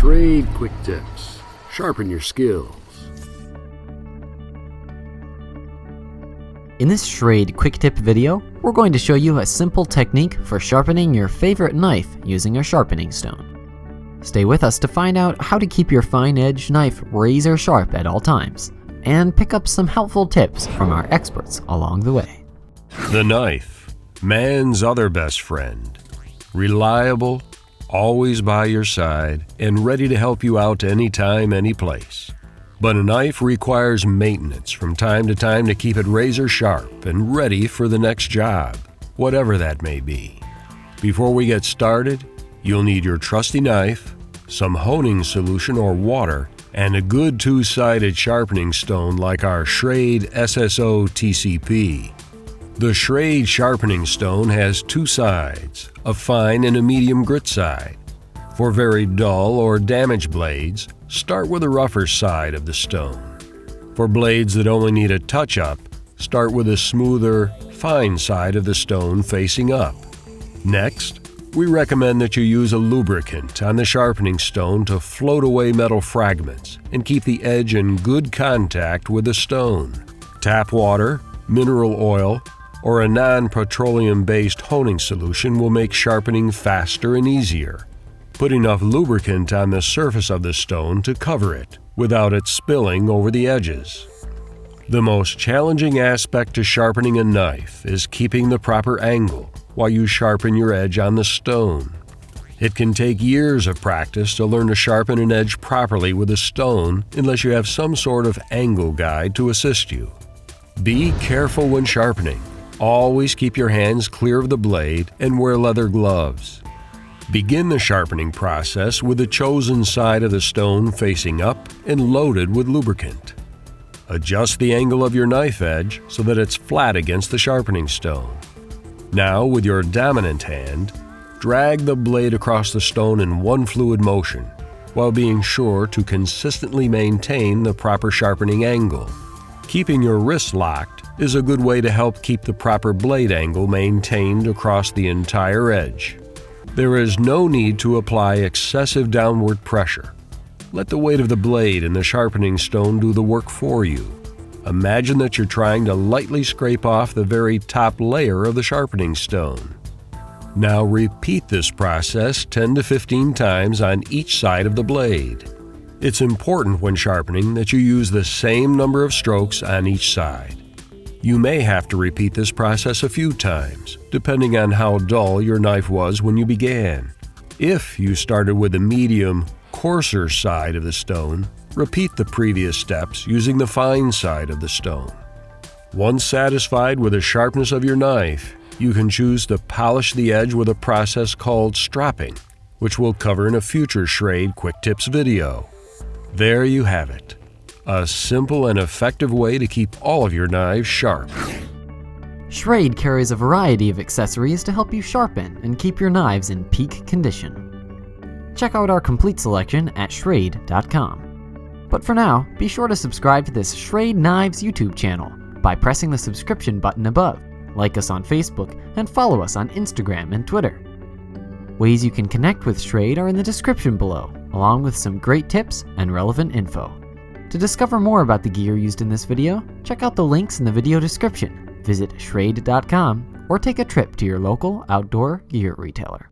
Schrade Quick Tips. Sharpen your skills. In this Schrade Quick Tip video, we're going to show you a simple technique for sharpening your favorite knife using a sharpening stone. Stay with us to find out how to keep your fine-edged knife razor sharp at all times, and pick up some helpful tips from our experts along the way. The knife, man's other best friend. Reliable, always by your side, and ready to help you out anytime, any place. But a knife requires maintenance from time to time to keep it razor sharp and ready for the next job, whatever that may be. Before we get started, you'll need your trusty knife, some honing solution or water, and a good two-sided sharpening stone like our Schrade SSO TCP. The Schrade sharpening stone has two sides, a fine and a medium grit side. For very dull or damaged blades, start with the rougher side of the stone. For blades that only need a touch-up, start with a smoother, fine side of the stone facing up. Next, we recommend that you use a lubricant on the sharpening stone to float away metal fragments and keep the edge in good contact with the stone. Tap water, mineral oil, or a non-petroleum-based honing solution will make sharpening faster and easier. Put enough lubricant on the surface of the stone to cover it, without it spilling over the edges. The most challenging aspect to sharpening a knife is keeping the proper angle while you sharpen your edge on the stone. It can take years of practice to learn to sharpen an edge properly with a stone unless you have some sort of angle guide to assist you. Be careful when sharpening. Always keep your hands clear of the blade and wear leather gloves. Begin the sharpening process with the chosen side of the stone facing up and loaded with lubricant. Adjust the angle of your knife edge so that it's flat against the sharpening stone. Now, with your dominant hand, drag the blade across the stone in one fluid motion, while being sure to consistently maintain the proper sharpening angle. Keeping your wrist locked is a good way to help keep the proper blade angle maintained across the entire edge. There is no need to apply excessive downward pressure. Let the weight of the blade and the sharpening stone do the work for you. Imagine that you're trying to lightly scrape off the very top layer of the sharpening stone. Now repeat this process 10 to 15 times on each side of the blade. It's important when sharpening that you use the same number of strokes on each side. You may have to repeat this process a few times, depending on how dull your knife was when you began. If you started with the medium, coarser side of the stone, repeat the previous steps using the fine side of the stone. Once satisfied with the sharpness of your knife, you can choose to polish the edge with a process called stropping, which we'll cover in a future Schrade Quick Tips video. There you have it. A simple and effective way to keep all of your knives sharp. Schrade carries a variety of accessories to help you sharpen and keep your knives in peak condition. Check out our complete selection at Schrade.com. But for now, be sure to subscribe to this Schrade Knives YouTube channel by pressing the subscription button above, like us on Facebook, and follow us on Instagram and Twitter. Ways you can connect with Schrade are in the description below, along with some great tips and relevant info. To discover more about the gear used in this video, check out the links in the video description, visit Schrade.com, or take a trip to your local outdoor gear retailer.